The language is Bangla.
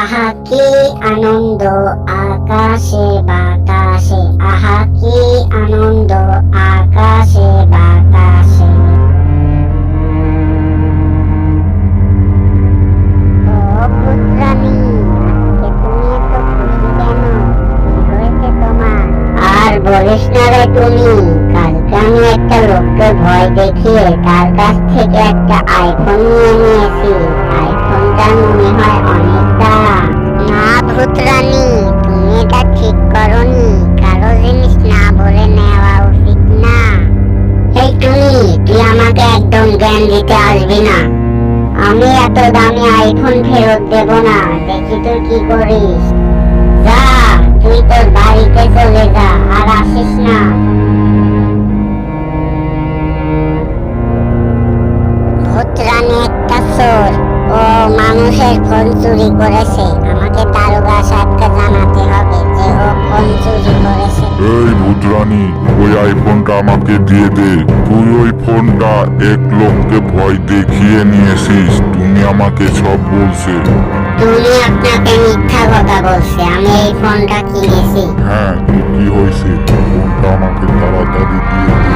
আহা কি আনন্দ আকাশে বাতাসে, আহা কি আনন্দ আকাশে বাতাসে। ও ভূতরানী, আজকে তুমি এত খুশি কেন? কি হয়েছে তোমার? আর বলিস না রে তুমি, কালকে আমি একটা লোককে ভয় দেখিয়ে তার কাছ থেকে একটা আইফোন নিয়ে নিয়েছি। আইফোনটা মনে হয় অনেক দাম। না ভূতরানী, তুমি এটা ঠিক করনি। কারো জিনিস না বলে নেওয়া উচিত না। এই টুনি, তুই আমাকে একদম জ্ঞান দিতে আসবি না। আমি এত দামি আইফোন ফেরত দেব না। দেখি তুই কি করিস। যা, তুই তোর বাড়িতে চলে যা, আর আসিস না। ভূতরানী একটা চোর। ও মানুষের ফোন চুরি করেছে। আমাকে দারোগা সাহেবকে জানাতে হবে যে ও ফোন চুরি করেছে। এই ভূতরানী, ওই আইফোনটা আমাকে দিয়ে দে। তুই ওই ফোনটা এক লোককে ভয় দেখিয়ে নিয়েছিস। তুমি আমাকে সব বলছে। তুমি আপনাকে মিথ্যা কথা বলছে। আমি এই ফোনটা কিনেছি। হ্যাঁ, তো কি হয়েছে? ফোনটা আমাকে তাড়াতাড়ি দিয়ে দে।